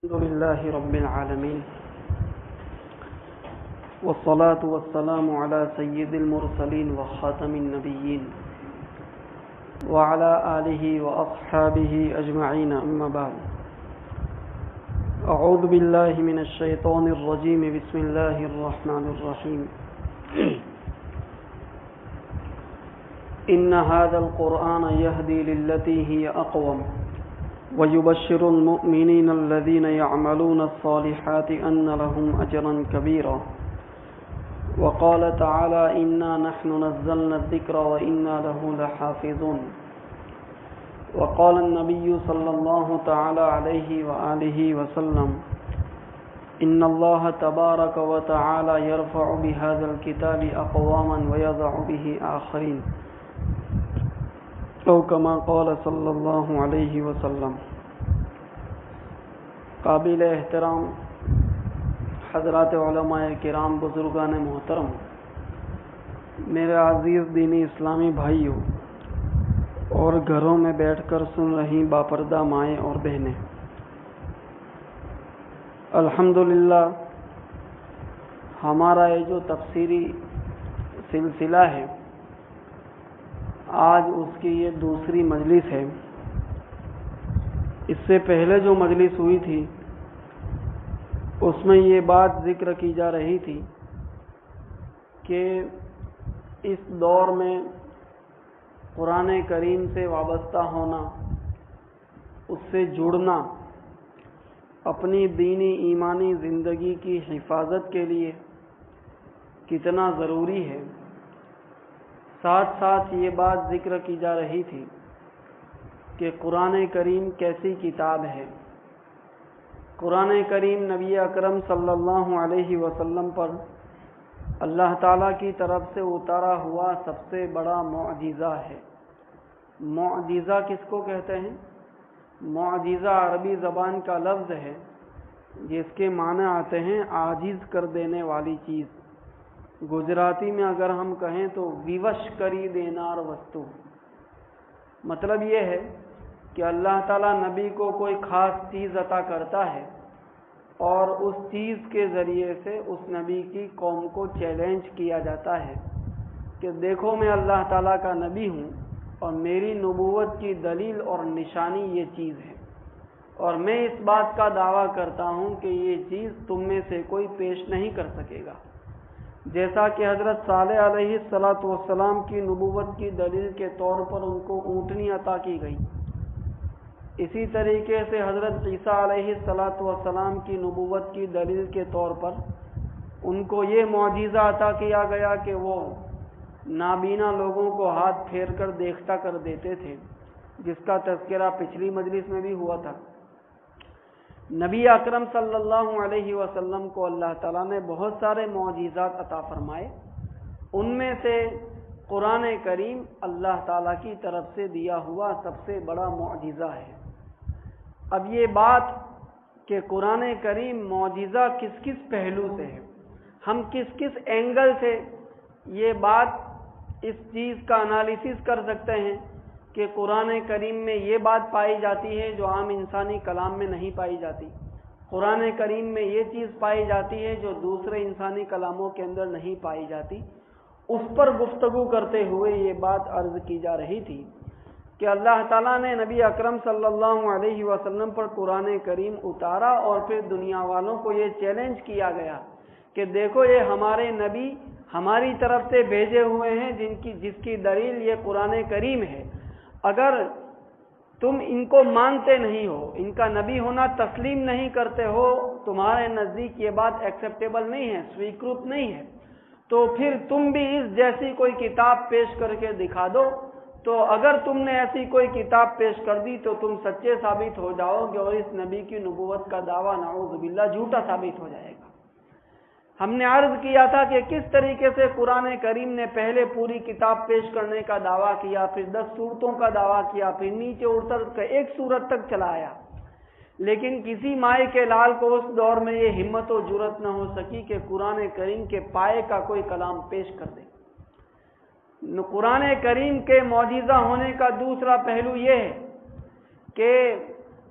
الحمد لله رب العالمين والصلاة والسلام على سيد المرسلين وخاتم النبيين وعلى آله وأصحابه أجمعين أما بعد أعوذ بالله من الشيطان الرجيم بسم الله الرحمن الرحيم إن هذا القرآن يهدي للتي هي أقوم ويبشر المؤمنين الذين يعملون الصالحات أن لهم أجرا كبيرا وقال تعالى إنا نحن نزلنا الذكر وإنا له لحافظون وقال النبي صلى الله تعالى عليه وآله وسلم إن الله تبارك وتعالى يرفع بهذا الكتاب أقواما ويضع به آخرين او کما قال صلی اللہ علیہ وسلم۔ قابل احترام حضرات علماء کرام، بزرگان محترم، میرے عزیز دینی اسلامی بھائیوں اور گھروں میں بیٹھ کر سن رہی باپردہ مائیں اور بہنیں، الحمدللہ ہمارا یہ جو تفسیری سلسلہ ہے آج اس کی یہ دوسری مجلس ہے۔ اس سے پہلے جو مجلس ہوئی تھی اس میں یہ بات ذکر کی جا رہی تھی کہ اس دور میں قرآن کریم سے وابستہ ہونا، اس سے جڑنا اپنی دینی ایمانی زندگی کی حفاظت کے لیے کتنا ضروری ہے۔ ساتھ ساتھ یہ بات ذکر کی جا رہی تھی کہ قرآن کریم کیسی کتاب ہے۔ قرآن کریم نبی اکرم صلی اللہ علیہ وسلم پر اللہ تعالیٰ کی طرف سے اتارا ہوا سب سے بڑا معجزہ ہے۔ معجزہ کس کو کہتے ہیں؟ معجزہ عربی زبان کا لفظ ہے جس کے معنی آتے ہیں عاجز کر دینے والی چیز۔ گجراتی میں اگر ہم کہیں تو ویوش کری دینار وستو، مطلب یہ ہے کہ اللہ تعالیٰ نبی کو کوئی خاص چیز عطا کرتا ہے اور اس چیز کے ذریعے سے اس نبی کی قوم کو چیلنج کیا جاتا ہے کہ دیکھو میں اللہ تعالیٰ کا نبی ہوں اور میری نبوت کی دلیل اور نشانی یہ چیز ہے، اور میں اس بات کا دعویٰ کرتا ہوں کہ یہ چیز تم میں سے کوئی پیش نہیں کر سکے گا۔ جیسا کہ حضرت صالح علیہ السلام کی نبوت کی دلیل کے طور پر ان کو اونٹنی عطا کی گئی، اسی طریقے سے حضرت عیسیٰ علیہ السلام کی نبوت کی دلیل کے طور پر ان کو یہ معجزہ عطا کیا گیا کہ وہ نابینا لوگوں کو ہاتھ پھیر کر دیکھتا کر دیتے تھے، جس کا تذکرہ پچھلی مجلس میں بھی ہوا تھا۔ نبی اکرم صلی اللہ علیہ وسلم کو اللہ تعالیٰ نے بہت سارے معجزات عطا فرمائے، ان میں سے قرآن کریم اللہ تعالیٰ کی طرف سے دیا ہوا سب سے بڑا معجزہ ہے۔ اب یہ بات کہ قرآن کریم معجزہ کس کس پہلو سے ہے، ہم کس کس اینگل سے یہ بات اس چیز کا انالیسس کر سکتے ہیں کہ قرآن کریم میں یہ بات پائی جاتی ہے جو عام انسانی کلام میں نہیں پائی جاتی، قرآن کریم میں یہ چیز پائی جاتی ہے جو دوسرے انسانی کلاموں کے اندر نہیں پائی جاتی، اس پر گفتگو کرتے ہوئے یہ بات عرض کی جا رہی تھی کہ اللہ تعالیٰ نے نبی اکرم صلی اللہ علیہ وسلم پر قرآن کریم اتارا اور پھر دنیا والوں کو یہ چیلنج کیا گیا کہ دیکھو یہ ہمارے نبی ہماری طرف سے بھیجے ہوئے ہیں جس کی دلیل یہ قرآن کریم ہے، اگر تم ان کو مانتے نہیں ہو، ان کا نبی ہونا تسلیم نہیں کرتے ہو، تمہارے نزدیک یہ بات ایکسیپٹیبل نہیں ہے، سویکرت نہیں ہے، تو پھر تم بھی اس جیسی کوئی کتاب پیش کر کے دکھا دو۔ تو اگر تم نے ایسی کوئی کتاب پیش کر دی تو تم سچے ثابت ہو جاؤ گے اور اس نبی کی نبوت کا دعویٰ نعوذ باللہ جھوٹا ثابت ہو جائے گا۔ ہم نے عرض کیا تھا کہ کس طریقے سے قرآن کریم نے پہلے پوری کتاب پیش کرنے کا دعویٰ کیا، پھر 10 سورتوں کا دعویٰ کیا، پھر نیچے اتر کر 1 سورت تک چلایا، لیکن کسی مائی کے لال کو اس دور میں یہ ہمت و جرت نہ ہو سکی کہ قرآن کریم کے پائے کا کوئی کلام پیش کر دے۔ قرآن کریم کے معجزہ ہونے کا دوسرا پہلو یہ ہے کہ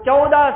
14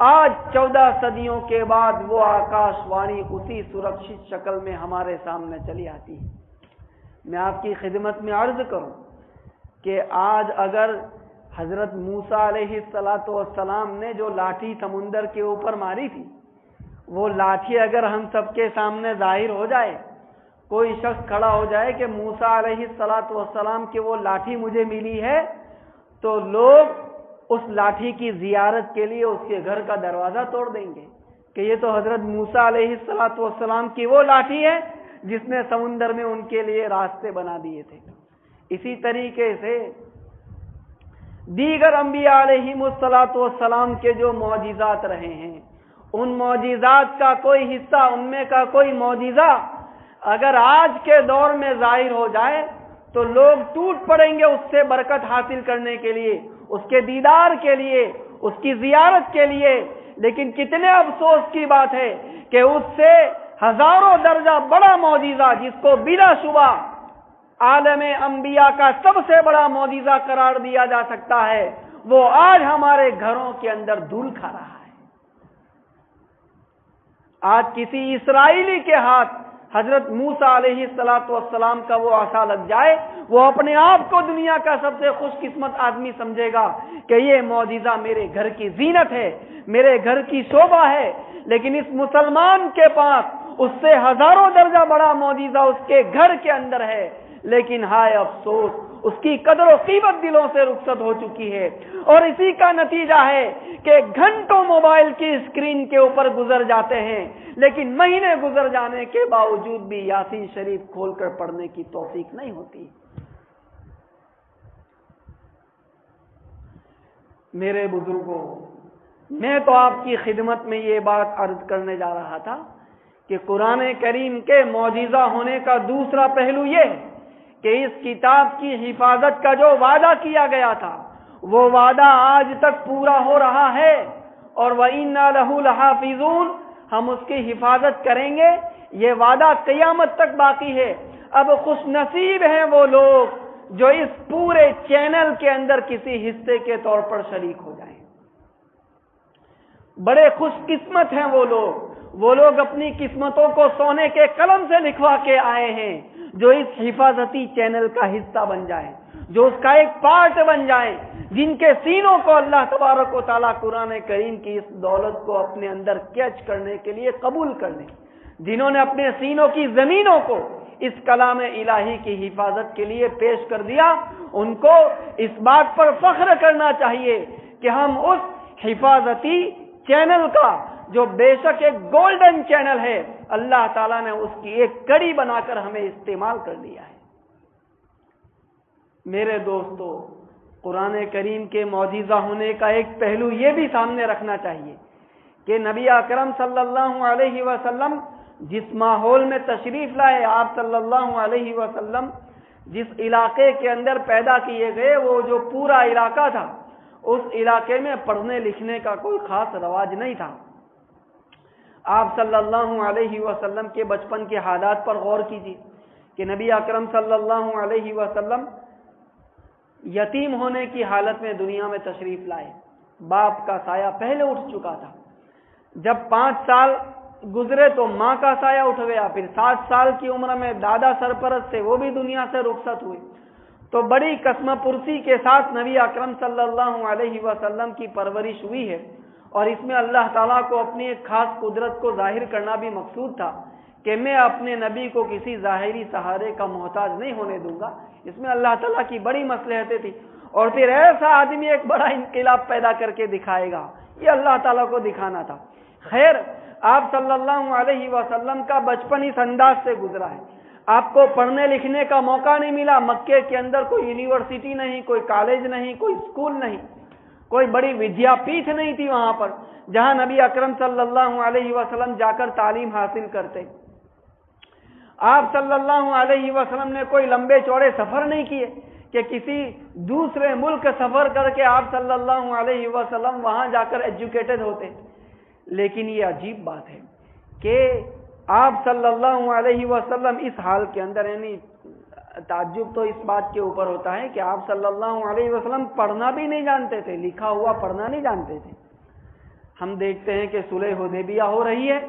آج 14 صدیوں کے بعد وہ آکاش وانی اسی سرکشت شکل میں ہمارے سامنے چلی آتی ہے۔ میں آپ کی خدمت میں عرض کروں کہ آج اگر حضرت موسیٰ علیہ السلام نے جو لاٹھی سمندر کے اوپر ماری تھی، وہ لاٹھی اگر ہم سب کے سامنے ظاہر ہو جائے، کوئی شخص کھڑا ہو جائے کہ موسیٰ علیہ السلام کی وہ لاٹھی مجھے ملی ہے، تو لوگ اس لاٹھی کی زیارت کے لیے اس کے گھر کا دروازہ توڑ دیں گے کہ یہ تو حضرت موسیٰ علیہ السلام کی وہ لاٹھی ہے جس نے سمندر میں ان کے لیے راستے بنا دیے تھے۔ اسی طریقے سے دیگر انبیاء علیہ السلام کے جو معجزات رہے ہیں، ان معجزات کا کوئی حصہ، ان میں کا کوئی معجزہ اگر آج کے دور میں ظاہر ہو جائے تو لوگ ٹوٹ پڑیں گے اس سے برکت حاصل کرنے کے لیے، اس کے دیدار کے لیے، اس کی زیارت کے لیے۔ لیکن کتنے افسوس کی بات ہے کہ اس سے ہزاروں درجہ بڑا معجزہ، جس کو بلا شبہ عالم انبیاء کا سب سے بڑا معجزہ قرار دیا جا سکتا ہے، وہ آج ہمارے گھروں کے اندر دھول کھا رہا ہے۔ آج کسی اسرائیلی کے ہاتھ حضرت موسیٰ علیہ السلام کا وہ عصا لگ جائے، وہ اپنے آپ کو دنیا کا سب سے خوش قسمت آدمی سمجھے گا کہ یہ معجزہ میرے گھر کی زینت ہے، میرے گھر کی شوبھا ہے۔ لیکن اس مسلمان کے پاس اس سے ہزاروں درجہ بڑا معجزہ اس کے گھر کے اندر ہے، لیکن ہائے افسوس، اس کی قدر و قیمت دلوں سے رخصت ہو چکی ہے۔ اور اسی کا نتیجہ ہے کہ گھنٹوں موبائل کی اسکرین کے اوپر گزر جاتے ہیں، لیکن مہینے گزر جانے کے باوجود بھی یاسین شریف کھول کر پڑھنے کی توفیق نہیں ہوتی۔ میرے بزرگوں، میں تو آپ کی خدمت میں یہ بات عرض کرنے جا رہا تھا کہ قرآن کریم کے معجزہ ہونے کا دوسرا پہلو یہ ہے کہ اس کتاب کی حفاظت کا جو وعدہ کیا گیا تھا، وہ وعدہ آج تک پورا ہو رہا ہے، اور وَإِنَّا لَهُ لَحَافِظُونَ، ہم اس کی حفاظت کریں گے، یہ وعدہ قیامت تک باقی ہے۔ اب خوش نصیب ہیں وہ لوگ جو اس پورے چینل کے اندر کسی حصے کے طور پر شریک ہو جائیں۔ بڑے خوش قسمت ہیں وہ لوگ اپنی قسمتوں کو سونے کے قلم سے لکھوا کے آئے ہیں جو اس حفاظتی چینل کا حصہ بن جائیں، جو اس کا ایک پارٹ بن جائیں، جن کے سینوں کو اللہ تبارک و تعالیٰ قرآن کریم کی اس دولت کو اپنے اندر کیچ کرنے کے لیے قبول کر لیں، جنہوں نے اپنے سینوں کی زمینوں کو اس کلام الہی کی حفاظت کے لیے پیش کر دیا، ان کو اس بات پر فخر کرنا چاہیے کہ ہم اس حفاظتی چینل کا، جو بے شک ایک گولڈن چینل ہے، اللہ تعالیٰ نے اس کی ایک کڑی بنا کر ہمیں استعمال کر لیا ہے۔ میرے دوستو، قرآن کریم کے معجزہ ہونے کا ایک پہلو یہ بھی سامنے رکھنا چاہیے کہ نبی اکرم صلی اللہ علیہ وسلم جس ماحول میں تشریف لائے، آپ صلی اللہ علیہ وسلم جس علاقے کے اندر پیدا کیے گئے، وہ جو پورا علاقہ تھا، اس علاقے میں پڑھنے لکھنے کا کوئی خاص رواج نہیں تھا۔ آپ صلی اللہ علیہ وسلم کے بچپن کے حالات پر غور کیجیے کہ نبی اکرم صلی اللہ علیہ وسلم یتیم ہونے کی حالت میں دنیا میں تشریف لائے۔ باپ کا سایہ پہلے اٹھ چکا تھا، جب 5 سال گزرے تو ماں کا سایہ اٹھ گیا، پھر 7 سال کی عمر میں دادا سرپرست تھے، وہ بھی دنیا سے رخصت ہوئے۔ تو بڑی قسم پرسی کے ساتھ نبی اکرم صلی اللہ علیہ وسلم کی پرورش ہوئی ہے، اور اس میں اللہ تعالیٰ کو اپنی ایک خاص قدرت کو ظاہر کرنا بھی مقصود تھا کہ میں اپنے نبی کو کسی ظاہری سہارے کا محتاج نہیں ہونے دوں گا۔ اس میں اللہ تعالیٰ کی بڑی مصلحتیں تھی، اور پھر ایسا آدمی ایک بڑا انقلاب پیدا کر کے دکھائے گا، یہ اللہ تعالیٰ کو دکھانا تھا۔ خیر، آپ صلی اللہ علیہ وسلم کا بچپن اس انداز سے گزرا ہے، آپ کو پڑھنے لکھنے کا موقع نہیں ملا۔ مکے کے اندر کوئی یونیورسٹی نہیں، کوئی کالج نہیں، کوئی اسکول نہیں، کوئی بڑی ودیا پیٹھ نہیں تھی وہاں پر جہاں نبی اکرم صلی اللہ علیہ وسلم جا کر تعلیم حاصل کرتے۔ آپ صلی اللہ علیہ وسلم نے کوئی لمبے چوڑے سفر نہیں کیے کہ کسی دوسرے ملک سفر کر کے آپ صلی اللہ علیہ وسلم وہاں جا کر ایجوکیٹڈ ہوتے۔ لیکن یہ عجیب بات ہے کہ آپ صلی اللہ علیہ وسلم اس حال کے اندر، یعنی تعجب تو اس بات کے اوپر ہوتا ہے کہ آپ صلی اللہ علیہ وسلم پڑھنا بھی نہیں جانتے تھے، لکھا ہوا پڑھنا نہیں جانتے تھے۔ ہم دیکھتے ہیں کہ صلح حدیبیہ ہو رہی ہے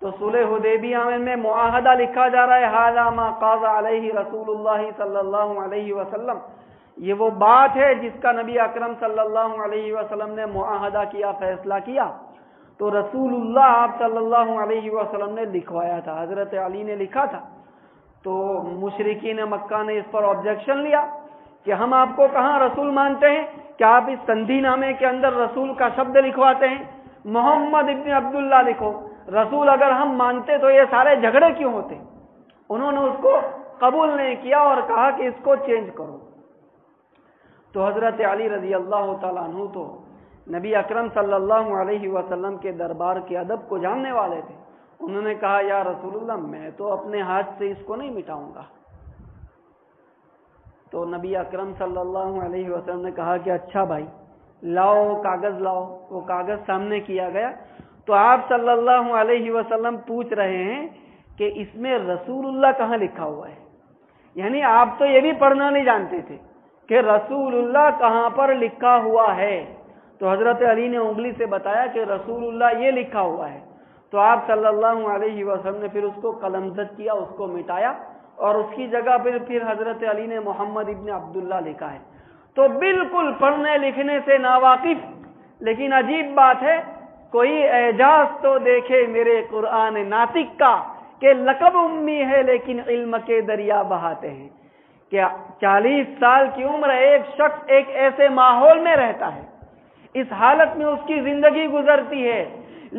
تو صلح حدیبیہ میں معاہدہ لکھا جا رہا ہے ھذا ما قاض علیہ رسول اللہ صلی اللہ علیہ وسلم، یہ وہ بات ہے جس کا نبی اکرم صلی اللہ علیہ وسلم نے معاہدہ کیا، فیصلہ کیا۔ تو رسول اللہ آپ صلی اللہ علیہ وسلم نے لکھوایا تھا، حضرت علی نے لکھا تھا۔ تو مشرکین مکہ نے اس پر آبجیکشن لیا کہ ہم آپ کو کہاں رسول مانتے ہیں کہ آپ اس سندھی نامے کے اندر رسول کا شبد لکھواتے ہیں، محمد ابن عبداللہ لکھو، رسول اگر ہم مانتے تو یہ سارے جھگڑے کیوں ہوتے؟ انہوں نے اس کو قبول نہیں کیا اور کہا کہ اس کو چینج کرو۔ تو حضرت علی رضی اللہ تعالیٰ عنہ تو نبی اکرم صلی اللہ علیہ وسلم کے دربار کے ادب کو جاننے والے تھے، انہوں نے کہا یا رسول اللہ میں تو اپنے ہاتھ سے اس کو نہیں مٹاؤں گا۔ تو نبی اکرم صلی اللہ علیہ وسلم نے کہا کہ اچھا بھائی لاؤ کاغذ لاؤ۔ وہ کاغذ سامنے کیا گیا تو آپ صلی اللہ علیہ وسلم پوچھ رہے ہیں کہ اس میں رسول اللہ کہاں لکھا ہوا ہے؟ یعنی آپ تو یہ بھی پڑھنا نہیں جانتے تھے کہ رسول اللہ کہاں پر لکھا ہوا ہے۔ تو حضرت علی نے انگلی سے بتایا کہ رسول اللہ یہ لکھا ہوا ہے۔ تو آپ صلی اللہ علیہ وسلم نے پھر اس کو قلمزد کیا، اس کو مٹایا اور اس کی جگہ پھر حضرت علی نے محمد ابن عبداللہ لکھا ہے۔ تو بالکل پڑھنے لکھنے سے ناواقف، لیکن عجیب بات ہے کوئی اعجاز تو دیکھے میرے قرآن ناطق کا کہ لقب امی ہے لیکن علم کے دریا بہاتے ہیں۔ کہ 40 سال کی عمر ایک شخص ایک ایسے ماحول میں رہتا ہے، اس حالت میں اس کی زندگی گزرتی ہے،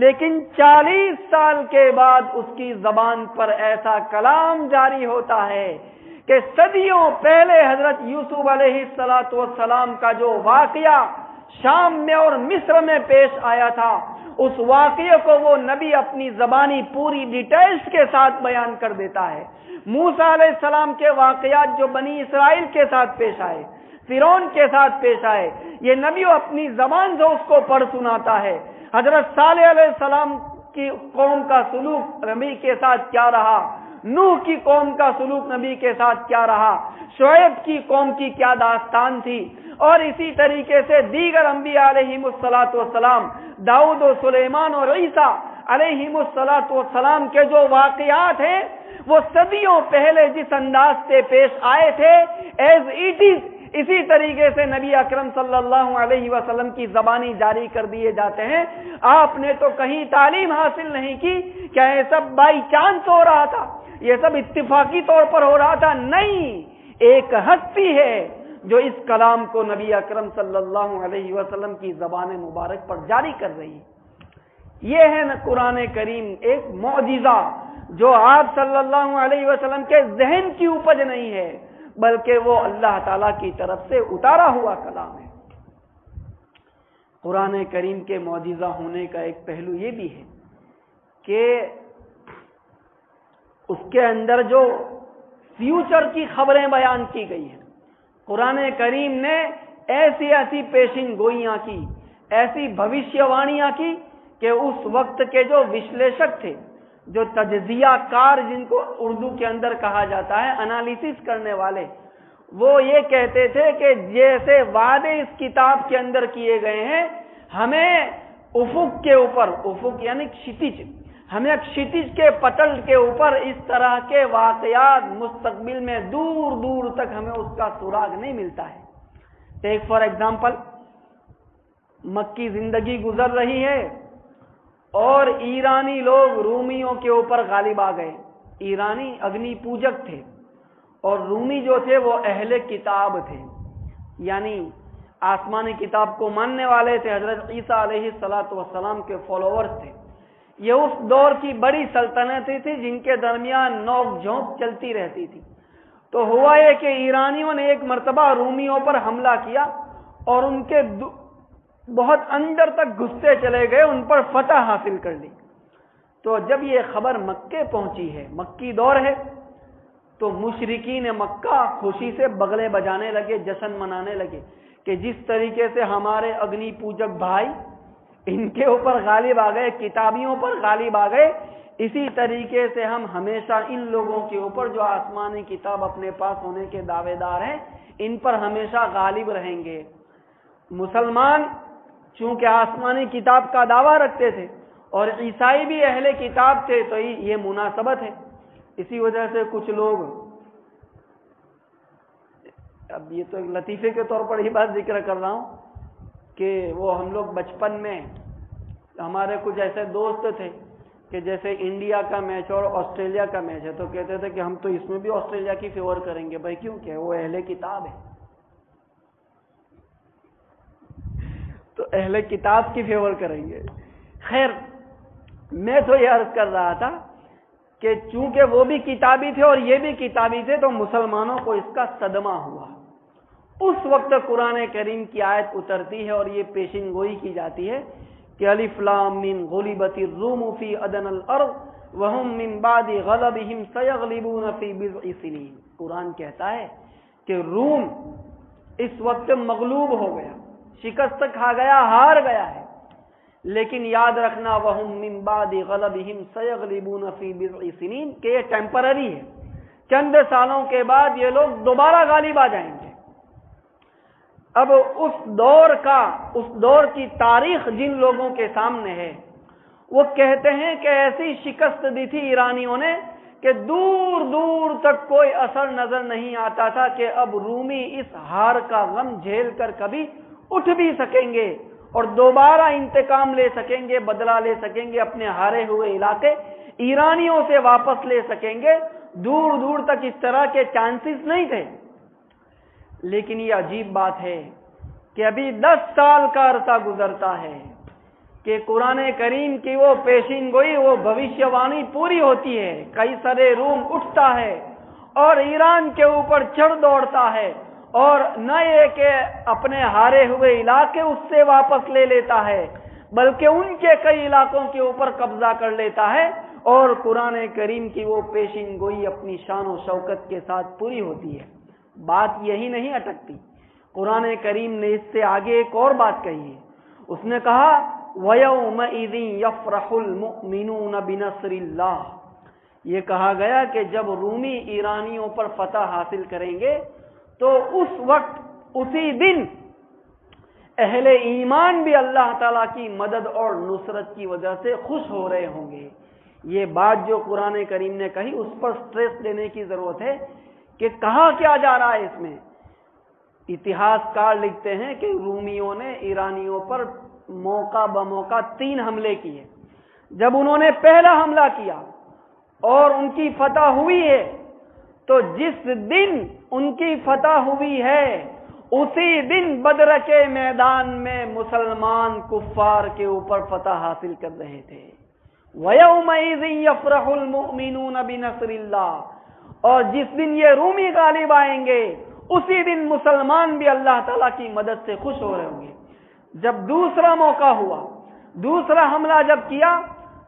لیکن 40 سال کے بعد اس کی زبان پر ایسا کلام جاری ہوتا ہے کہ صدیوں پہلے حضرت یوسف علیہ السلام کا جو واقعہ شام میں اور مصر میں پیش آیا تھا، اس واقعے کو وہ نبی اپنی زبانی پوری ڈیٹیلز کے ساتھ بیان کر دیتا ہے۔ موسیٰ علیہ السلام کے واقعات جو بنی اسرائیل کے ساتھ پیش آئے، فرعون کے ساتھ پیش آئے، یہ نبی اپنی زبان سے اس کو پڑھ سناتا ہے۔ حضرت صالح علیہ السلام کی قوم کا سلوک نبی کے ساتھ کیا رہا، نوح کی قوم کا سلوک نبی کے ساتھ کیا رہا، شعیب کی قوم کی کیا داستان تھی، اور اسی طریقے سے دیگر انبیاء علیہم السلام، داؤد و سلیمان اور عیسیٰ علیہم السلام کے جو واقعات ہیں وہ صدیوں پہلے جس انداز سے پیش آئے تھے ایز اٹ از اسی طریقے سے نبی اکرم صلی اللہ علیہ وسلم کی زبانی جاری کر دیے جاتے ہیں۔ آپ نے تو کہیں تعلیم حاصل نہیں کی، کیا یہ سب بائی چانس ہو رہا تھا، یہ سب اتفاقی طور پر ہو رہا تھا؟ نہیں، ایک ہستی ہے جو اس کلام کو نبی اکرم صلی اللہ علیہ وسلم کی زبان مبارک پر جاری کر رہی ہے۔ یہ ہے نا قرآن کریم، ایک معجزہ جو آپ صلی اللہ علیہ وسلم کے ذہن کی اپج نہیں ہے، بلکہ وہ اللہ تعالی کی طرف سے اتارا ہوا کلام ہے۔ قرآن کریم کے معجزہ ہونے کا ایک پہلو یہ بھی ہے کہ اس کے اندر جو فیوچر کی خبریں بیان کی گئی ہیں، قرآن کریم نے ایسی ایسی پیشین گوئیاں کی، ایسی بھوشیہ وانیاں کی کہ اس وقت کے جو وشلیشک تھے، جو تجزیہ کار جن کو اردو کے اندر کہا جاتا ہے، انالیسس کرنے والے، وہ یہ کہتے تھے کہ جیسے وعدے اس کتاب کے اندر کیے گئے ہیں، ہمیں افق کے اوپر، افق یعنی شتج، ہمیں شتج کے پٹل کے اوپر اس طرح کے واقعات مستقبل میں دور دور تک ہمیں اس کا سراغ نہیں ملتا ہے۔ ٹیک فار ایگزامپل، مکی زندگی گزر رہی ہے اور ایرانی لوگ رومیوں کے اوپر غالب آ گئے۔ ایرانی اگنی پوجک تھے اور رومی جو تھے وہ اہل کتاب تھے، یعنی آسمانی کتاب کو ماننے والے تھے، حضرت عیسیٰ علیہ السلام کے فالوورز تھے۔ یہ اس دور کی بڑی سلطنتیں تھی جن کے درمیان نوک جھونک چلتی رہتی تھی۔ تو ہوا یہ کہ ایرانیوں نے ایک مرتبہ رومیوں پر حملہ کیا اور ان کے بہت اندر تک گھستے چلے گئے، ان پر فتح حاصل کر لی۔ تو جب یہ خبر مکے پہنچی ہے، مکی دور ہے، تو مشرکین مکہ خوشی سے بغلے بجانے لگے، جشن منانے لگے کہ جس طریقے سے ہمارے اگنی پوجک بھائی ان کے اوپر غالب آ گئے، کتابیوں پر غالب آ گئے، اسی طریقے سے ہم ہمیشہ ان لوگوں کے اوپر جو آسمانی کتاب اپنے پاس ہونے کے دعوے دار ہیں، ان پر ہمیشہ غالب رہیں گے۔ مسلمان چونکہ آسمانی کتاب کا دعویٰ رکھتے تھے اور عیسائی بھی اہل کتاب تھے، تو یہ مناسبت ہے۔ اسی وجہ سے کچھ لوگ، اب یہ تو ایک لطیفے کے طور پر ہی بات ذکر کر رہا ہوں کہ وہ ہم لوگ بچپن میں ہمارے کچھ ایسے دوست تھے کہ جیسے انڈیا کا میچ اور آسٹریلیا کا میچ ہے تو کہتے تھے کہ ہم تو اس میں بھی آسٹریلیا کی فیور کریں گے۔ بھائی کیوں؟ کہ وہ اہل کتاب ہے، تو اہل کتاب کی فیور کریں گے۔ خیر، میں تو یہ عرض کر رہا تھا کہ چونکہ وہ بھی کتابی تھے اور یہ بھی کتابی تھے تو مسلمانوں کو اس کا صدمہ ہوا۔ اس وقت قرآن کریم کی آیت اترتی ہے اور یہ پیشین گوئی کی جاتی ہے کہ الف لام میم غلبت الروم فی ادنی الارض وهم من بعد غلبهم سیغلبون فی بضع سنین۔ قرآن کہتا ہے کہ روم اس وقت مغلوب ہو گیا، شکست کھا گیا، ہار گیا ہے، لیکن یاد رکھنا وهم من بعد غلبهم سیغلبون فی بضع سنین کہ یہ ٹیمپرری ہے، چند سالوں کے بعد یہ لوگ دوبارہ غالب آ جائیں گے۔ اب اس دور کی تاریخ جن لوگوں کے سامنے ہے وہ کہتے ہیں کہ ایسی شکست دی تھی ایرانیوں نے کہ دور دور تک کوئی اثر نظر نہیں آتا تھا کہ اب رومی اس ہار کا غم جھیل کر کبھی اٹھ بھی سکیں گے اور دوبارہ انتقام لے سکیں گے، بدلہ لے سکیں گے، اپنے ہارے ہوئے علاقے ایرانیوں سے واپس لے سکیں گے۔ دور دور تک اس طرح کے چانسز نہیں تھے۔ لیکن یہ عجیب بات ہے کہ ابھی 10 سال کا عرصہ گزرتا ہے کہ قرآن کریم کی وہ پیشین گوئی، وہ بھوشیوانی پوری ہوتی ہے۔ قیصر روم اٹھتا ہے اور ایران کے اوپر چڑھ دوڑتا ہے، اور نہ یہ کہ اپنے ہارے ہوئے علاقے اس سے واپس لے لیتا ہے بلکہ ان کے کئی علاقوں کے اوپر قبضہ کر لیتا ہے، اور قرآن کریم کی وہ پیشین گوئی اپنی شان و شوکت کے ساتھ پوری ہوتی ہے۔ بات یہی نہیں اٹکتی، قرآن کریم نے اس سے آگے ایک اور بات کہی ہے۔ اس نے کہا وَيَوْمَئِذٍ يَفْرَحُ الْمُؤْمِنُونَ بِنَصْرِ اللَّهِ۔ یہ کہا گیا کہ جب رومی ایرانیوں پر فتح حاصل کریں گے تو اس وقت، اسی دن اہل ایمان بھی اللہ تعالیٰ کی مدد اور نصرت کی وجہ سے خوش ہو رہے ہوں گے۔ یہ بات جو قرآن کریم نے کہی اس پر سٹریس دینے کی ضرورت ہے کہ کہا کیا جا رہا ہے اس میں۔ اتہاس کار لکھتے ہیں کہ رومیوں نے ایرانیوں پر موقع بموقع 3 حملے کیے۔ جب انہوں نے پہلا حملہ کیا اور ان کی فتح ہوئی ہے تو جس دن ان کی فتح ہوئی ہے اسی دن بدر کے میدان میں مسلمان کفار کے اوپر فتح حاصل کر رہے تھے۔ وَيَوْمَئِذٍ يَفْرَحُ الْمُؤْمِنُونَ بِنَصْرِ اللَّهِ، اور جس دن یہ رومی غالب آئیں گے اسی دن مسلمان بھی اللہ تعالیٰ کی مدد سے خوش ہو رہے ہوں گے۔ جب دوسرا موقع ہوا، دوسرا حملہ جب کیا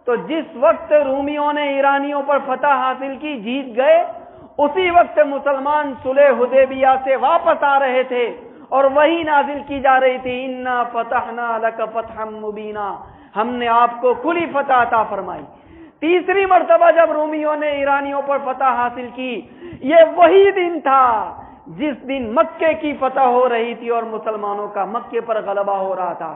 تو جس وقت رومیوں نے ایرانیوں پر فتح حاصل کی، جیت گئے، اسی وقت مسلمان صلح حدیبیہ سے واپس آ رہے تھے اور وہی نازل کی جا رہی تھی اِنَّا فَتَحْنَا لَكَ فَتْحًا مُبِينًا، ہم نے آپ کو کھلی فتح عطا فرمائی۔ تیسری مرتبہ جب رومیوں نے ایرانیوں پر فتح حاصل کی، یہ وہی دن تھا جس دن مکے کی فتح ہو رہی تھی اور مسلمانوں کا مکے پر غلبہ ہو رہا تھا۔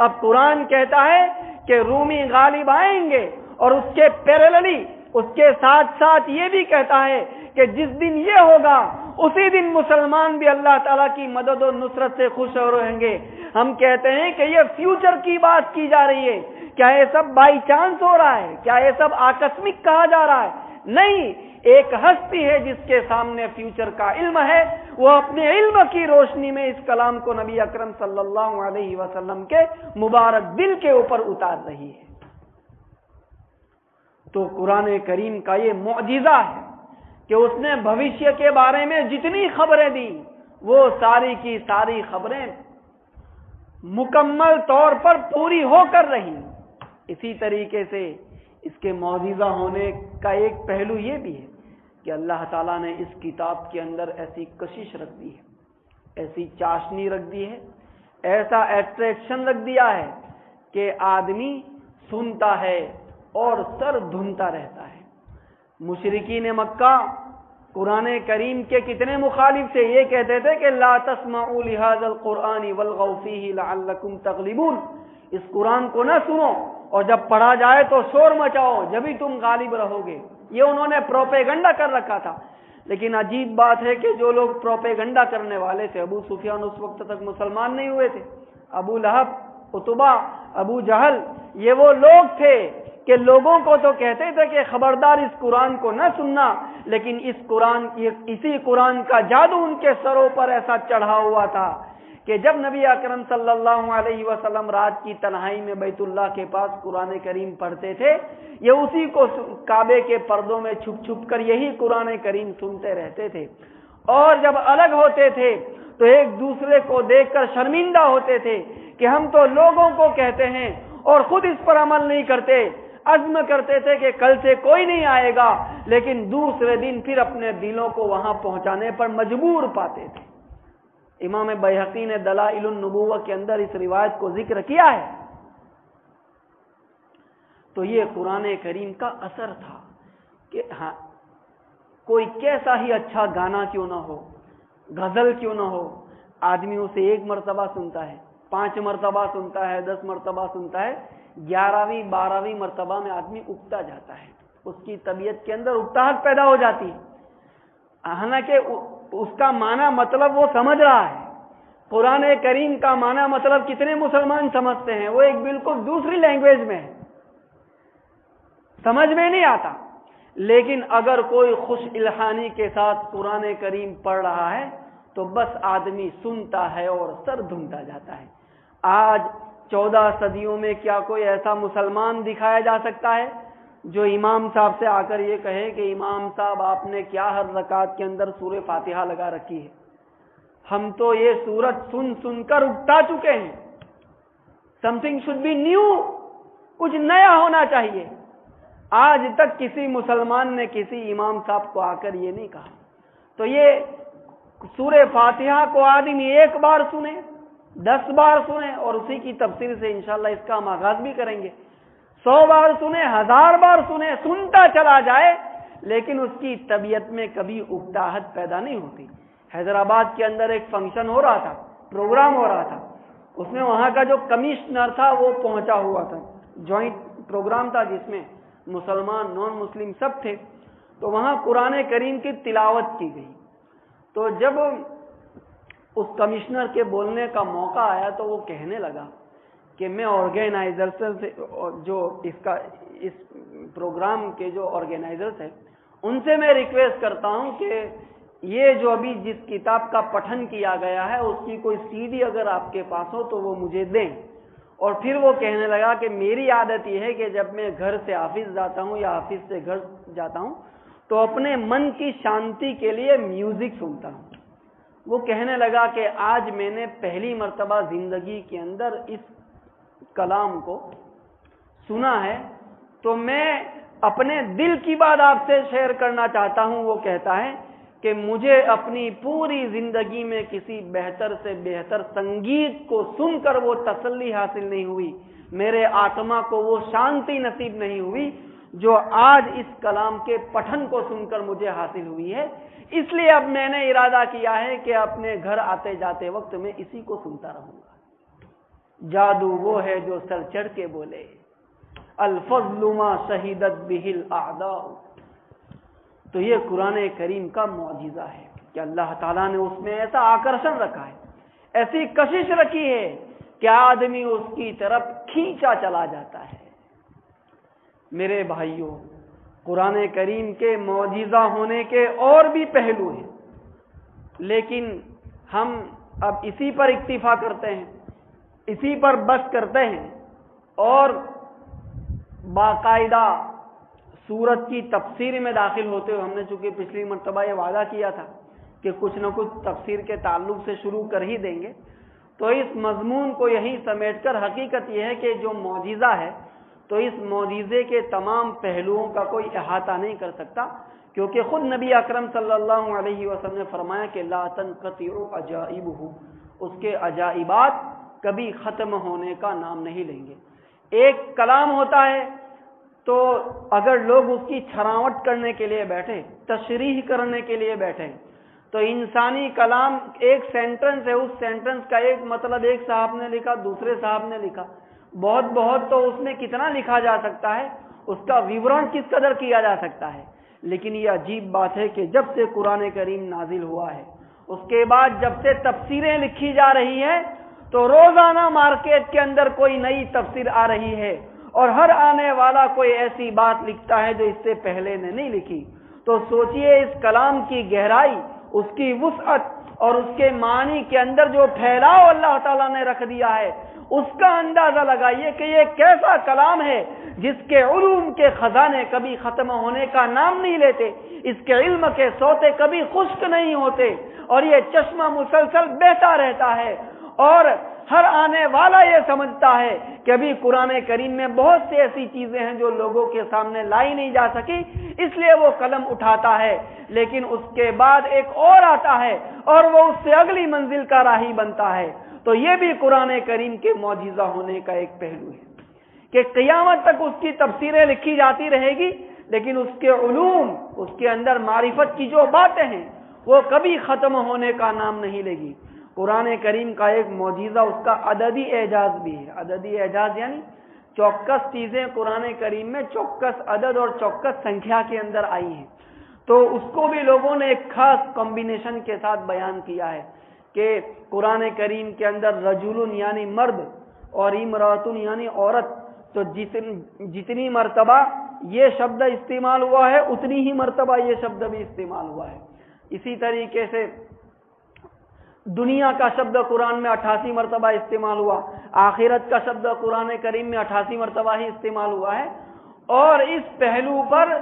اب قرآن کہتا ہے کہ رومی غالب آئیں گے، اور اس کے پیرللی، اس کے ساتھ ساتھ یہ بھی کہتا ہے کہ جس دن یہ ہوگا اسی دن مسلمان بھی اللہ تعالیٰ کی مدد و نصرت سے خوش ہو رہیں گے۔ ہم کہتے ہیں کہ یہ فیوچر کی بات کی جا رہی ہے، کیا یہ سب بائی چانس ہو رہا ہے؟ کیا یہ سب آکسمک کہا جا رہا ہے؟ نہیں، ایک ہستی ہے جس کے سامنے فیوچر کا علم ہے، وہ اپنے علم کی روشنی میں اس کلام کو نبی اکرم صلی اللہ علیہ وسلم کے مبارک دل کے اوپر اتار رہی ہے۔ تو قرآن کریم کا یہ معجزہ ہے کہ اس نے بھوشیہ کے بارے میں جتنی خبریں دی وہ ساری کی ساری خبریں مکمل طور پر پوری ہو کر رہی۔ اسی طریقے سے اس کے معجزہ ہونے کا ایک پہلو یہ بھی ہے کہ اللہ تعالیٰ نے اس کتاب کے اندر ایسی کشش رکھ دی ہے، ایسی چاشنی رکھ دی ہے، ایسا ایٹریکشن رکھ دیا ہے کہ آدمی سنتا ہے اور سر دھنتا رہتا ہے۔ مشرکین مکہ قرآن کریم کے کتنے مخالف تھے، یہ کہتے تھے کہ لا تسمعوا لهذا القرآن والغوا فيه لعلكم تغلبون، اس قرآن کو نہ سنو اور جب پڑھا جائے تو شور مچاؤ جبھی تم غالب رہو گے۔ یہ انہوں نے پروپیگنڈا کر رکھا تھا۔ لیکن عجیب بات ہے کہ جو لوگ پروپیگنڈا کرنے والے تھے، ابو سفیان اس وقت تک مسلمان نہیں ہوئے تھے، ابو لہب، عتبہ، ابو جہل، یہ وہ لوگ تھے کہ لوگوں کو تو کہتے تھے کہ خبردار اس قرآن کو نہ سننا، لیکن اسی قرآن کا جادو ان کے سروں پر ایسا چڑھا ہوا تھا کہ جب نبی اکرم صلی اللہ علیہ وسلم رات کی تنہائی میں بیت اللہ کے پاس قرآن کریم پڑھتے تھے، یہ اسی کو کعبے کے پردوں میں چھپ چھپ کر یہی قرآن کریم سنتے رہتے تھے، اور جب الگ ہوتے تھے تو ایک دوسرے کو دیکھ کر شرمندہ ہوتے تھے کہ ہم تو لوگوں کو کہتے ہیں اور خود اس پر عمل نہیں کرتے، عزم کرتے تھے کہ کل سے کوئی نہیں آئے گا، لیکن دوسرے دن پھر اپنے دلوں کو وہاں پہنچانے پر مجبور پاتے تھے۔ امام بیہقی نے دلائل النبوہ کے اندر اس روایت کو ذکر کیا ہے۔ تو یہ قرآن کریم کا اثر تھا کہ ہاں کوئی کیسا ہی اچھا گانا کیوں نہ ہو، غزل کیوں نہ ہو، آدمی اسے 1 مرتبہ سنتا ہے، 5 مرتبہ سنتا ہے، 10 مرتبہ سنتا ہے، 11ویں 12ویں مرتبہ میں آدمی اگتا جاتا ہے، اس کی طبیعت کے اندر اکتاہٹ پیدا ہو جاتی ہے، حالانکہ اس کا معنی مطلب وہ سمجھ رہا ہے۔ قرآن کریم کا معنی مطلب کتنے مسلمان سمجھتے ہیں؟ وہ ایک بالکل دوسری لینگویج میں ہے، سمجھ میں نہیں آتا، لیکن اگر کوئی خوش الحانی کے ساتھ قرآن کریم پڑھ رہا ہے تو بس آدمی سنتا ہے اور سر دھنتا جاتا ہے۔ آج 14 صدیوں میں کیا کوئی ایسا مسلمان دکھایا جا سکتا ہے جو امام صاحب سے آ کر یہ کہے کہ امام صاحب آپ نے کیا ہر رکعت کے اندر سورہ فاتحہ لگا رکھی ہے؟ ہم تو یہ سورت سن سن کر اگتا چکے ہیں۔ سمتھنگ شوڈ بی نیو، کچھ نیا ہونا چاہیے۔ آج تک کسی مسلمان نے کسی امام صاحب کو آ کر یہ نہیں کہا۔ تو یہ سورہ فاتحہ کو آدمی 1 بار سنے، 10 بار سنے، اور اسی کی تفسیر سے انشاءاللہ اس کا ہم آغاز بھی کریں گے۔ 100 بار سنے، 1000 بار سنے، سنتا چلا جائے، لیکن اس کی طبیعت میں کبھی اکتاہٹ پیدا نہیں ہوتی۔ حیدرآباد کے اندر ایک فنکشن ہو رہا تھا، پروگرام ہو رہا تھا، اس میں وہاں کا جو کمشنر تھا وہ پہنچا ہوا تھا، جوائنٹ پروگرام تھا جس میں مسلمان نان مسلم سب تھے۔ تو وہاں قرآن کریم کی تلاوت کی گئی۔ تو جب اس کمشنر کے بولنے کا موقع آیا تو وہ کہنے لگا کہ میں آرگینائزر سے، جو اس پروگرام کے جو آرگینائزرز ہیں ان سے میں ریکویسٹ کرتا ہوں کہ یہ جو ابھی جس کتاب کا پٹھن کیا گیا ہے اس کی کوئی CD اگر آپ کے پاس ہو تو وہ مجھے دیں۔ اور پھر وہ کہنے لگا کہ میری عادت یہ ہے کہ جب میں گھر سے آفس جاتا ہوں یا آفس سے گھر جاتا ہوں تو اپنے من کی شانتی کے لیے میوزک سنتا ہوں۔ وہ کہنے لگا کہ آج میں نے پہلی مرتبہ زندگی کے اندر اس کلام کو سنا ہے، تو میں اپنے دل کی بات آپ سے شیئر کرنا چاہتا ہوں۔ وہ کہتا ہے کہ مجھے اپنی پوری زندگی میں کسی بہتر سے بہتر سنگیت کو سن کر وہ تسلی حاصل نہیں ہوئی، میرے آتما کو وہ شانتی نصیب نہیں ہوئی جو آج اس کلام کے پٹھن کو سن کر مجھے حاصل ہوئی ہے۔ اس لیے اب میں نے ارادہ کیا ہے کہ اپنے گھر آتے جاتے وقت میں اسی کو سنتا رہوں گا۔ جادو وہ ہے جو سر چڑھ کے بولے، الفضل ما شہیدت بہ الاعداء۔ تو یہ قرآن کریم کا معجزہ ہے کہ اللہ تعالیٰ نے اس میں ایسا آکرشن رکھا ہے، ایسی کشش رکھی ہے کہ آدمی اس کی طرف کھینچا چلا جاتا ہے۔ میرے بھائیوں، قرآن کریم کے معجزہ ہونے کے اور بھی پہلو ہیں، لیکن ہم اب اسی پر اکتفا کرتے ہیں، اسی پر بس کرتے ہیں، اور باقاعدہ سورت کی تفسیر میں داخل ہوتے ہوئے ہم نے چونکہ پچھلی مرتبہ یہ وعدہ کیا تھا کہ کچھ نہ کچھ تفسیر کے تعلق سے شروع کر ہی دیں گے، تو اس مضمون کو یہیں سمیٹ کر حقیقت یہ ہے کہ جو معجزہ ہے تو اس معجزے کے تمام پہلوؤں کا کوئی احاطہ نہیں کر سکتا، کیونکہ خود نبی اکرم صلی اللہ علیہ وسلم نے فرمایا کہ لا تنقطع عجائبہ، اس کے عجائبات کبھی ختم ہونے کا نام نہیں لیں گے۔ ایک کلام ہوتا ہے، تو اگر لوگ اس کی چھراوٹ کرنے کے لیے بیٹھے، تشریح کرنے کے لیے بیٹھے، تو انسانی کلام ایک سینٹنس ہے، اس سینٹنس کا ایک مطلب ایک صاحب نے لکھا، دوسرے صاحب نے لکھا، بہت تو اس میں کتنا لکھا جا سکتا ہے، اس کا وورن کس قدر کیا جا سکتا ہے۔ لیکن یہ عجیب بات ہے کہ جب سے قرآن کریم نازل ہوا ہے، اس کے بعد جب سے تفسیریں لکھی جا رہی ہیں، تو روزانہ مارکیٹ کے اندر کوئی نئی تفسیر آ رہی ہے، اور ہر آنے والا کوئی ایسی بات لکھتا ہے جو اس سے پہلے نے نہیں لکھی۔ تو سوچئے اس کلام کی گہرائی، اس کی وسعت اور اس کے معنی کے اندر جو پھیلاؤ اللہ تعالیٰ نے رکھ دیا ہے، اس کا اندازہ لگائیے کہ یہ کیسا کلام ہے جس کے علوم کے خزانے کبھی ختم ہونے کا نام نہیں لیتے، اس کے علم کے سوتے کبھی خشک نہیں ہوتے، اور یہ چشمہ مسلسل بہتا رہتا ہے، اور ہر آنے والا یہ سمجھتا ہے کہ ابھی قرآن کریم میں بہت سی ایسی چیزیں ہیں جو لوگوں کے سامنے لائی نہیں جا سکی، اس لیے وہ قلم اٹھاتا ہے، لیکن اس کے بعد ایک اور آتا ہے اور وہ اس سے اگلی منزل کا راہی بنتا ہے۔ تو یہ بھی قرآن کریم کے معجزہ ہونے کا ایک پہلو ہے کہ قیامت تک اس کی تفسیریں لکھی جاتی رہے گی، لیکن اس کے علوم، اس کے اندر معرفت کی جو باتیں ہیں، وہ کبھی ختم ہونے کا نام نہیں لے گی۔ قرآن کریم کا ایک معجزہ اس کا عددی اعجاز بھی ہے۔ عددی اعجاز یعنی چوکس چیزیں قرآن کریم میں چوکس عدد اور چوکس سنکھیا کے اندر آئی ہیں، تو اس کو بھی لوگوں نے ایک خاص کمبینیشن کے ساتھ بیان کیا ہے کہ قرآن کریم کے اندر رجل یعنی مرد اور امراتن یعنی عورت، تو جتنی مرتبہ یہ شبد استعمال ہوا ہے اتنی ہی مرتبہ یہ شبد بھی استعمال ہوا ہے۔ اسی طریقے سے دنیا کا شبد قرآن میں 88 مرتبہ استعمال ہوا، آخرت کا شبد قرآن کریم میں 88 مرتبہ ہی استعمال ہوا ہے، اور اس پہلو پر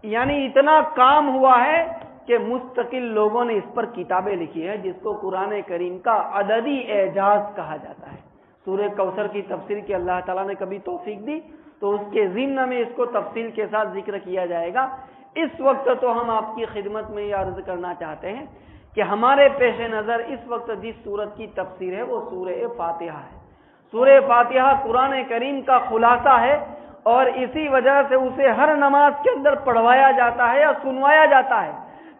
یعنی اتنا کام ہوا ہے کہ مستقل لوگوں نے اس پر کتابیں لکھی ہیں، جس کو قرآن کریم کا عددی اعجاز کہا جاتا ہے۔ سورہ کوثر کی تفسیر کی اللہ تعالیٰ نے کبھی توفیق دی تو اس کے ضمن میں اس کو تفصیل کے ساتھ ذکر کیا جائے گا۔ اس وقت تو ہم آپ کی خدمت میں یہ عرض کرنا چاہتے ہیں کہ ہمارے پیش نظر اس وقت جس سورت کی تفسیر ہے وہ سورہ فاتحہ ہے۔ سورہ فاتحہ قرآن کریم کا خلاصہ ہے، اور اسی وجہ سے اسے ہر نماز کے اندر پڑھوایا جاتا ہے یا سنوایا جاتا ہے،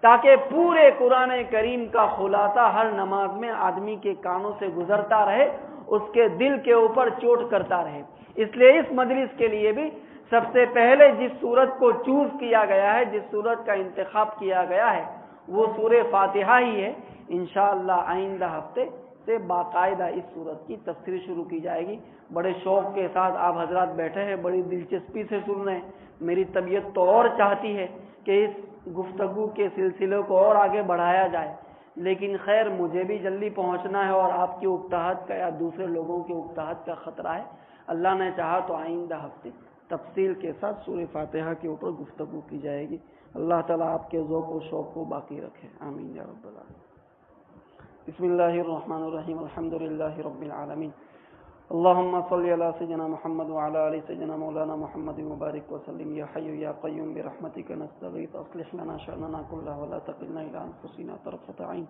تاکہ پورے قرآن کریم کا خلاصہ ہر نماز میں آدمی کے کانوں سے گزرتا رہے، اس کے دل کے اوپر چوٹ کرتا رہے۔ اس لیے اس مجلس کے لیے بھی سب سے پہلے جس سورت کو چوز کیا گیا ہے، جس سورت کا انتخاب کیا گیا ہے، وہ سورہ فاتحہ ہی ہے۔ انشاءاللہ آئندہ ہفتے سے باقاعدہ اس سورت کی تفسیر شروع کی جائے گی۔ بڑے شوق کے ساتھ آپ حضرات بیٹھے ہیں، بڑی دلچسپی سے سن رہے ہیں۔ میری طبیعت تو اور چاہتی ہے کہ اس گفتگو کے سلسلے کو اور آگے بڑھایا جائے، لیکن خیر مجھے بھی جلدی پہنچنا ہے، اور آپ کی اکتاہٹ کا یا دوسرے لوگوں کی اکتاہٹ کا خطرہ ہے۔ اللہ نے چاہا تو آئندہ ہفتے تفصیل کے ساتھ سورہ فاتحہ کے اوپر گفتگو کی جائے گی۔ اللہ تعالیٰ آپ کے ذوق و شوق کو باقی رکھے، آمین یا رب العالمین۔ بسم اللہ الرحمن الرحیم، الحمد للہ رب العالمین، اللہم صلی علی سیدنا محمد وعلی آل سیدنا مولانا محمد مبارک وسلم۔ یا حی یا قیوم برحمتک نستغیث اصلح لنا شأننا کلہ ولا تکلنا الی انفسنا طرفۃ عین۔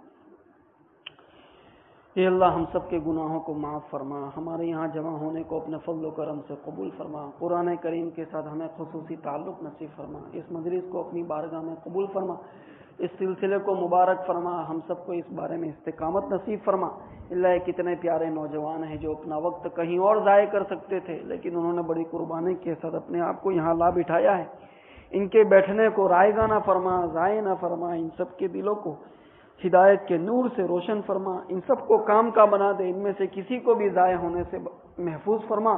اے اللہ ہم سب کے گناہوں کو معاف فرما، ہمارے یہاں جمع ہونے کو اپنے فضل و کرم سے قبول فرما، قرآن کریم کے ساتھ ہمیں خصوصی تعلق نصیب فرما، اس مجلس کو اپنی بارگاہ میں قبول فرما، اس سلسلے کو مبارک فرما، ہم سب کو اس بارے میں استقامت نصیب فرما۔ اللہ کتنے پیارے نوجوان ہیں جو اپنا وقت کہیں اور ضائع کر سکتے تھے، لیکن انہوں نے بڑی قربانی کے ساتھ اپنے آپ کو یہاں لا بٹھایا ہے۔ ان کے بیٹھنے کو رائگاں نہ فرما، ضائع نہ فرما، ان سب کے دلوں کو ہدایت کے نور سے روشن فرما، ان سب کو کام کا بنا دے، ان میں سے کسی کو بھی ضائع ہونے سے محفوظ فرما۔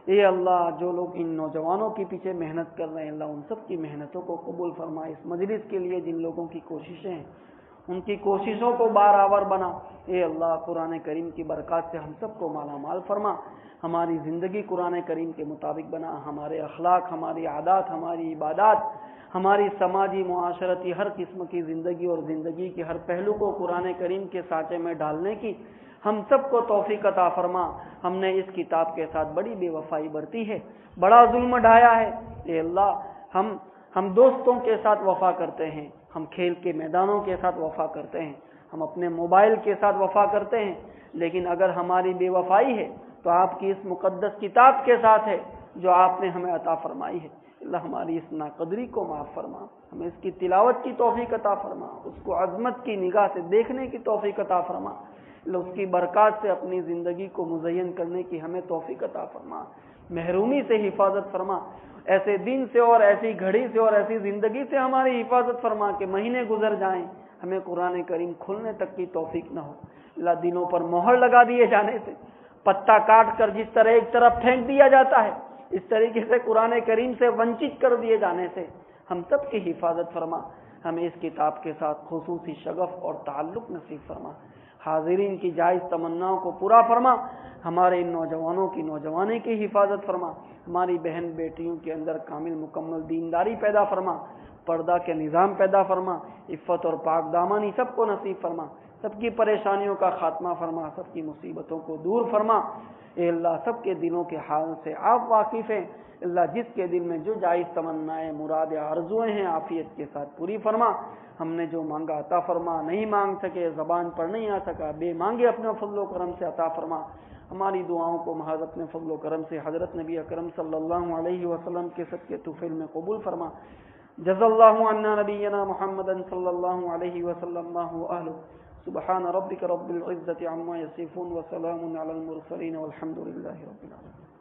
اے اللہ جو لوگ ان نوجوانوں کے پیچھے محنت کر رہے ہیں، اللہ ان سب کی محنتوں کو قبول فرما۔ اس مجلس کے لیے جن لوگوں کی کوششیں ہیں ان کی کوششوں کو بارآور بنا۔ اے اللہ قرآن کریم کی برکات سے ہم سب کو مالا مال فرما، ہماری زندگی قرآن کریم کے مطابق بنا، ہمارے اخلاق، ہماری عادات، ہماری عبادات، ہماری سماجی معاشرتی ہر قسم کی زندگی اور زندگی کے ہر پہلو کو قرآن کریم کے سانچے میں ڈالنے کی ہم سب کو توفیق عطا فرما۔ ہم نے اس کتاب کے ساتھ بڑی بے وفائی برتی ہے، بڑا ظلم ڈھایا ہے۔ اے اللہ ہم دوستوں کے ساتھ وفا کرتے ہیں، ہم کھیل کے میدانوں کے ساتھ وفا کرتے ہیں، ہم اپنے موبائل کے ساتھ وفا کرتے ہیں، لیکن اگر ہماری بے وفائی ہے تو آپ کی اس مقدس کتاب کے ساتھ ہے جو آپ نے ہمیں عطا فرمائی ہے۔ اللہ ہماری اس ناقدری کو معاف فرما، ہمیں اس کی تلاوت کی توفیق عطا فرما، اس کو عظمت کی نگاہ سے دیکھنے کی توفیق عطا فرما، اللہ اس کی برکات سے اپنی زندگی کو مزین کرنے کی ہمیں توفیق عطا فرما، محرومی سے حفاظت فرما، ایسے دن سے اور ایسی گھڑی سے اور ایسی زندگی سے ہماری حفاظت فرما کہ مہینے گزر جائیں ہمیں قرآن کریم کھلنے تک کی توفیق نہ ہو، اللہ دنوں پر مہر لگا دیے جانے سے، پتا کاٹ کر جس طرح ایک طرف پھینک دیا جاتا ہے اس طریقے سے قرآن کریم سے ونچت کر دیے جانے سے ہم سب کی حفاظت فرما، ہمیں اس کتاب کے ساتھ خصوصی شغف اور تعلق نصیب فرما، حاضرین کی جائز تمناؤں کو پورا فرما، ہمارے ان نوجوانوں کی نوجوانی کی حفاظت فرما، ہماری بہن بیٹیوں کے اندر کامل مکمل دینداری پیدا فرما، پردہ کے نظام پیدا فرما، عفت اور پاک دامانی سب کو نصیب فرما، سب کی پریشانیوں کا خاتمہ فرما، سب کی مصیبتوں کو دور فرما، اے اللہ سب کے دلوں کے حال سے آپ واقف ہیں، اللہ جس کے دل میں جو جائز تمنائیں مراد آرزوئیں ہیں عافیت کے ساتھ پوری فرما، ہم نے جو مانگا عطا فرما، نہیں مانگ سکے زبان پر نہیں آ سکا بے مانگے اپنے فضل و کرم سے عطا فرما، ہماری دعاؤں کو محض اپنے فضل و کرم سے حضرت نبی اکرم صلی اللہ علیہ وسلم کے صدقے طفیل میں قبول فرما، جزا اللہ عنا نبینا محمد صلی اللہ علیہ وسلم ما هو اہلہ، سبحان ربک رب العزة عما یصفون وسلام علی المرسلین والحمد للہ رب العالمین۔